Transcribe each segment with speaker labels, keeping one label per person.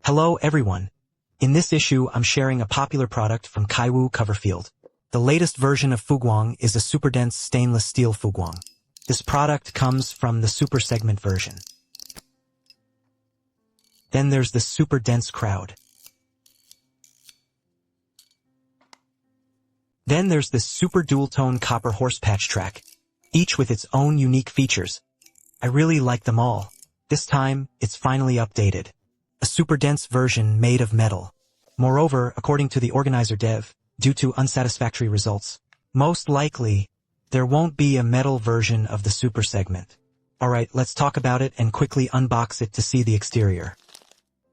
Speaker 1: Hello everyone. In this issue, I'm sharing a popular product from Kaiwu Coverfield. The latest version of Fuguang is a super dense stainless steel Fuguang. This product comes from the super segment version. Then there's the super dense crowd. Then there's this super dual-tone copper horse patch track, each with its own unique features. I really like them all. This time, it's finally updated. A super dense version made of metal. Moreover, according to the organizer dev, due to unsatisfactory results, most likely, there won't be a metal version of the super segment. Alright, let's talk about it and quickly unbox it to see the exterior.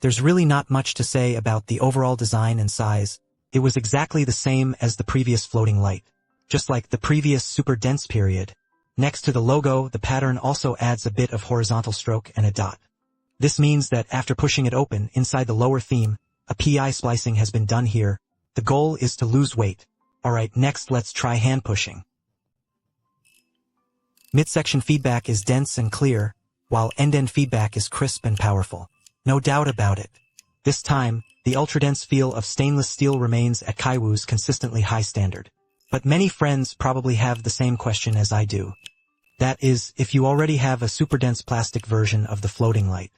Speaker 1: There's really not much to say about the overall design and size. It was exactly the same as the previous floating light. Just like the previous super dense period. Next to the logo, the pattern also adds a bit of horizontal stroke and a dot. This means that after pushing it open inside the lower theme, a PI splicing has been done here. The goal is to lose weight. Alright, next let's try hand pushing. Midsection feedback is dense and clear, while end-end feedback is crisp and powerful. No doubt about it. This time, the ultra-dense feel of stainless steel remains at Kaiwu's consistently high standard. But many friends probably have the same question as I do. That is, if you already have a super dense plastic version of the floating light.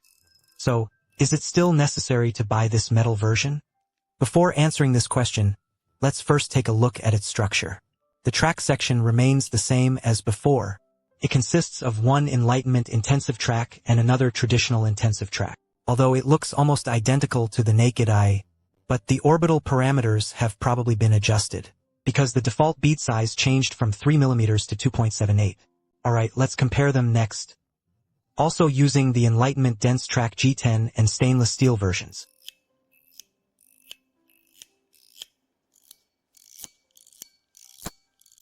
Speaker 1: So, is it still necessary to buy this metal version? Before answering this question, let's first take a look at its structure. The track section remains the same as before. It consists of one Enlightenment intensive track and another traditional intensive track. Although it looks almost identical to the naked eye, but the orbital parameters have probably been adjusted, because the default bead size changed from 3mm to 2.78. Alright, let's compare them next. Also using the Enlightenment Dense Track G10 and stainless steel versions.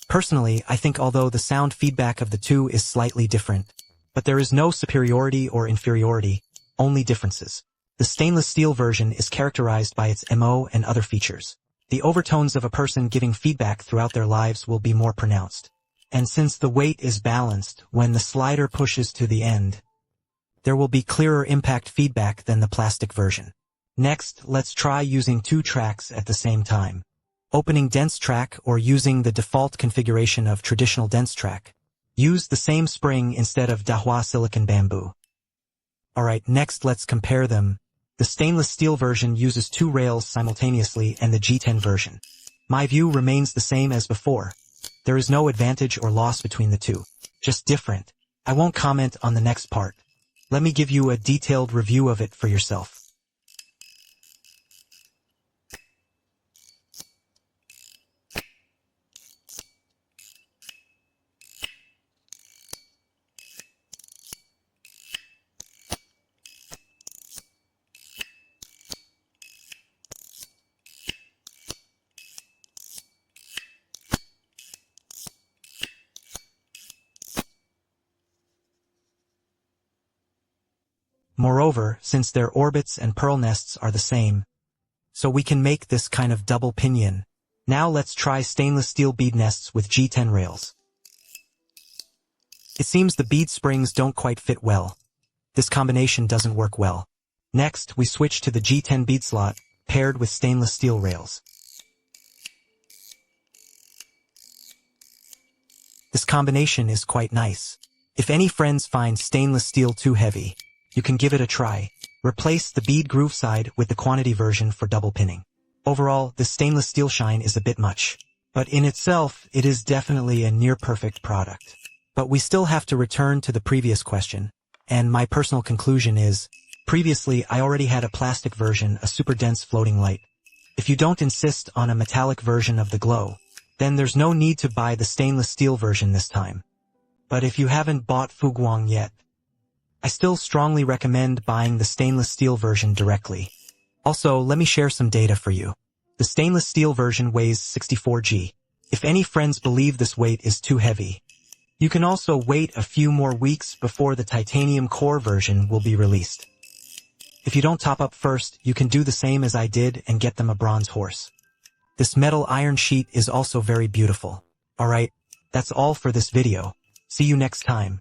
Speaker 1: Personally, I think although the sound feedback of the two is slightly different, but there is no superiority or inferiority, only differences. The stainless steel version is characterized by its MO and other features. The overtones of a person giving feedback throughout their lives will be more pronounced. And since the weight is balanced when the slider pushes to the end, there will be clearer impact feedback than the plastic version. Next, let's try using two tracks at the same time. Opening dense track or using the default configuration of traditional dense track. Use the same spring instead of Dahua silicon bamboo. Alright, next let's compare them. The stainless steel version uses two rails simultaneously and the G10 version. My view remains the same as before. There is no advantage or loss between the two, just different. I won't comment on the next part. Let me give you a detailed review of it for yourself. Moreover, since their orbits and pearl nests are the same, so we can make this kind of double pinion. Now let's try stainless steel bead nests with G10 rails. It seems the bead springs don't quite fit well. This combination doesn't work well. Next, we switch to the G10 bead slot, paired with stainless steel rails. This combination is quite nice. If any friends find stainless steel too heavy, you can give it a try. Replace the bead groove side with the quantity version for double pinning. Overall, the stainless steel shine is a bit much. But in itself, it is definitely a near-perfect product. But we still have to return to the previous question. And my personal conclusion is, previously I already had a plastic version, a super dense floating light. If you don't insist on a metallic version of the glow, then there's no need to buy the stainless steel version this time. But if you haven't bought Fuguang yet, I still strongly recommend buying the stainless steel version directly. Also, let me share some data for you. The stainless steel version weighs 64 g. If any friends believe this weight is too heavy, you can also wait a few more weeks before the titanium core version will be released. If you don't top up first, you can do the same as I did and get them a bronze horse. This metal iron sheet is also very beautiful. Alright, that's all for this video. See you next time.